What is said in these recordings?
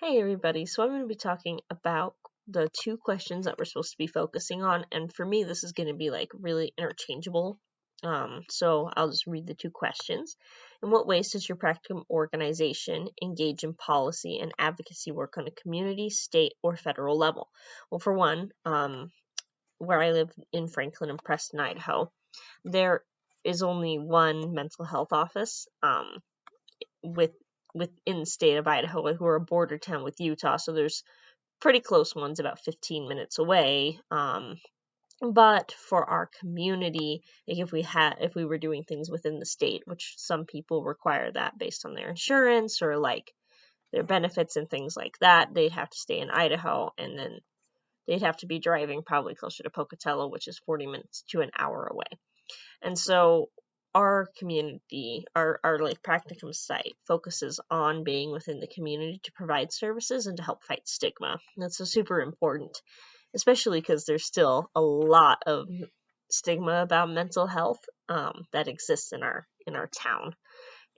Hey everybody, so I'm going to be talking about the two questions that we're supposed to be focusing on, and for me this is going to be like really interchangeable. So I'll just read the two questions. In what ways does your practicum organization engage in policy and advocacy work on a community, state, or federal level? Well, for one, where I live in Franklin and Preston, Idaho, there is only one mental health office. With within the state of Idaho, who are a border town with Utah, so there's pretty close ones about 15 minutes away. But for our community, like if we were doing things within the state, which some people require that based on their insurance or like their benefits and things like that, they'd have to stay in Idaho, and then they'd have to be driving probably closer to Pocatello, which is 40 minutes to an hour away. And so our community, our like practicum site focuses on being within the community to provide services and to help fight stigma. That's so super important, especially because there's still a lot of stigma about mental health that exists in our town.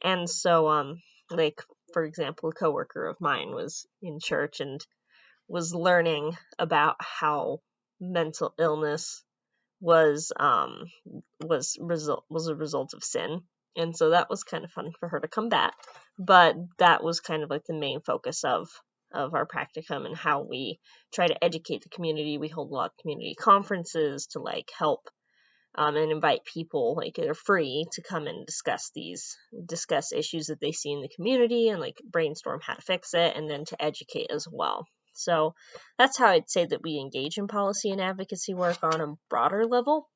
And so like for example, a coworker of mine was in church and was learning about how mental illness was a result of sin, and so that was kind of fun for her to combat. But that was kind of like the main focus of our practicum and how we try to educate the community. We hold a lot of community conferences to like help and invite people, like they're free to come and discuss issues that they see in the community and like brainstorm how to fix it, and then to educate as well. So that's how I'd say that we engage in policy and advocacy work on a broader level.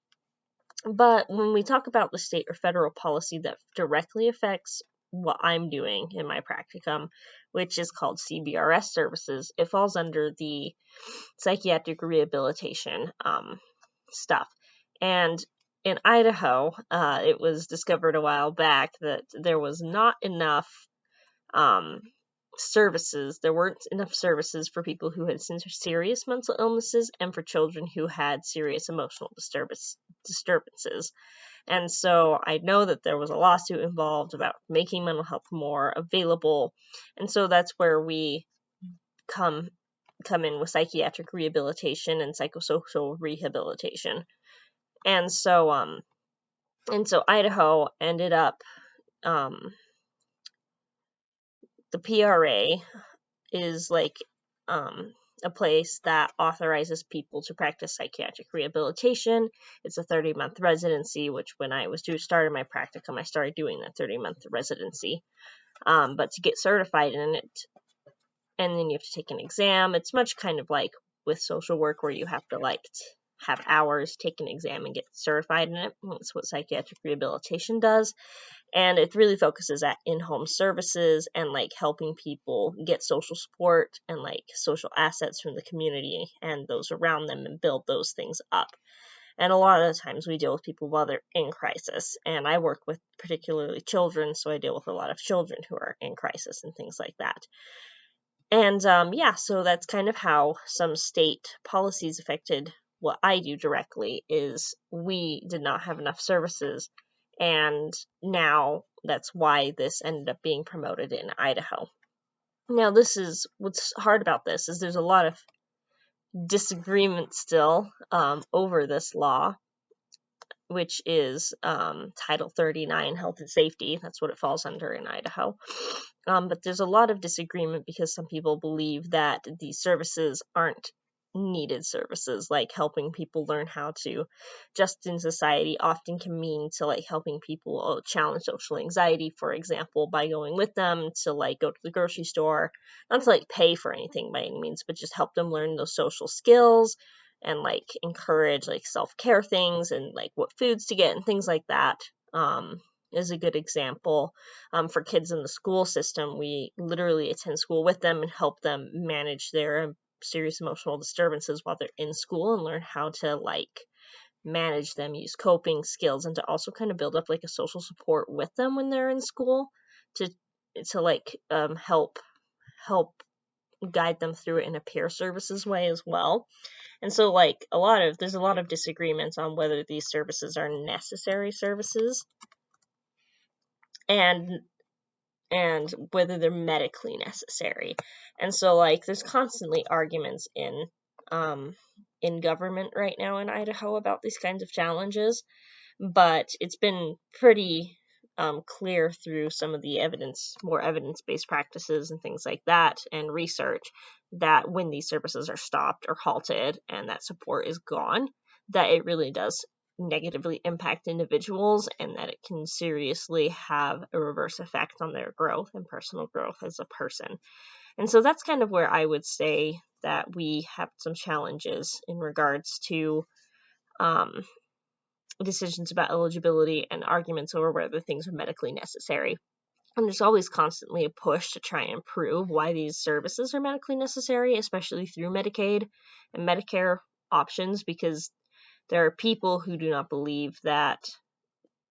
But when we talk about the state or federal policy that directly affects what I'm doing in my practicum, which is called CBRS services, it falls under the psychiatric rehabilitation stuff. And in Idaho, it was discovered a while back that there was not enough um, services. There weren't enough services for people who had serious mental illnesses and for children who had serious emotional disturbances. And so I know that there was a lawsuit involved about making mental health more available. And so that's where we come in with psychiatric rehabilitation and psychosocial rehabilitation. And so Idaho ended up the PRA is like a place that authorizes people to practice psychiatric rehabilitation. It's a 30-month residency, which when I was started my practicum, I started doing that 30-month residency. But to get certified in it, and then you have to take an exam. It's much kind of like with social work where you have to like have hours, take an exam, and get certified in it. That's what psychiatric rehabilitation does. And it really focuses at in-home services and like helping people get social support and like social assets from the community and those around them and build those things up. And a lot of the times we deal with people while they're in crisis. And I work with particularly children, so I deal with a lot of children who are in crisis and things like that. And so that's kind of how some state policies affected what I do directly. Is we did not have enough services, and now that's why this ended up being promoted in Idaho. Now, this is what's hard about this is there's a lot of disagreement still over this law, which is Title 39, Health and Safety. That's what it falls under in Idaho. But there's a lot of disagreement because some people believe that these services aren't needed services, like helping people learn how to adjust in society often can mean to like helping people challenge social anxiety, for example, by going with them to like go to the grocery store, not to like pay for anything by any means, but just help them learn those social skills and like encourage like self-care things and like what foods to get and things like that. Is a good example. For kids in the school system, we literally attend school with them and help them manage their serious emotional disturbances while they're in school and learn how to like manage them, use coping skills, and to also kind of build up like a social support with them when they're in school to like help guide them through it in a peer services way as well. And so like there's a lot of disagreements on whether these services are necessary services. And and whether they're medically necessary. And so, like, there's constantly arguments in government right now in Idaho about these kinds of challenges, but it's been pretty clear through some of the more evidence-based practices and things like that, and research, that when these services are stopped or halted and that support is gone, that it really does negatively impact individuals, and that it can seriously have a reverse effect on their growth and personal growth as a person. And so that's kind of where I would say that we have some challenges in regards to um, decisions about eligibility and arguments over whether things are medically necessary. And there's always constantly a push to try and prove why these services are medically necessary, especially through Medicaid and Medicare options, because there are people who do not believe that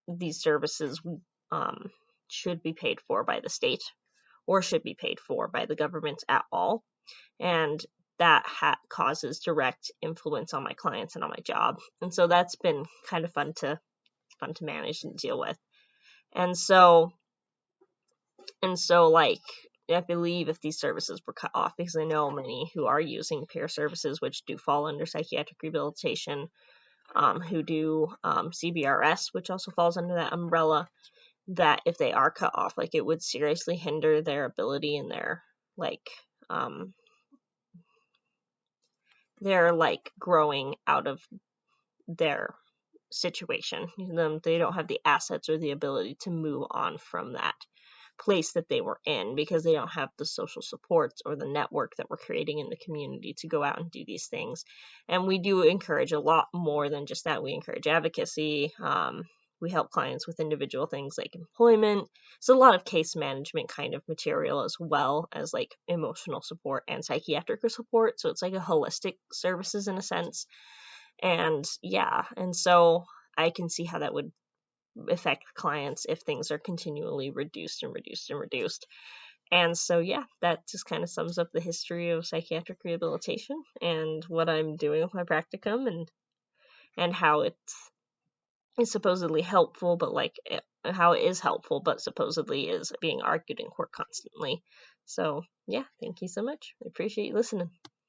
these services should be paid for by the state or should be paid for by the government at all. And that causes direct influence on my clients and on my job. And so that's been kind of fun to manage and deal with. And so like, I believe if these services were cut off, because I know many who are using peer services, which do fall under psychiatric rehabilitation, who do CBRS, which also falls under that umbrella, that if they are cut off, like, it would seriously hinder their ability and their growing out of their situation. They don't have the assets or the ability to move on from that place that they were in, because they don't have the social supports or the network that we're creating in the community to go out and do these things. And we do encourage a lot more than just that. We encourage advocacy. We help clients with individual things like employment. So a lot of case management kind of material, as well as like emotional support and psychiatric support. So it's like a holistic services in a sense. And so I can see how that would affect clients if things are continually reduced. And so that just kind of sums up the history of psychiatric rehabilitation and what I'm doing with my practicum, and how it is supposedly helpful, but how it is helpful but supposedly is being argued in court constantly. So thank you so much. I appreciate you listening.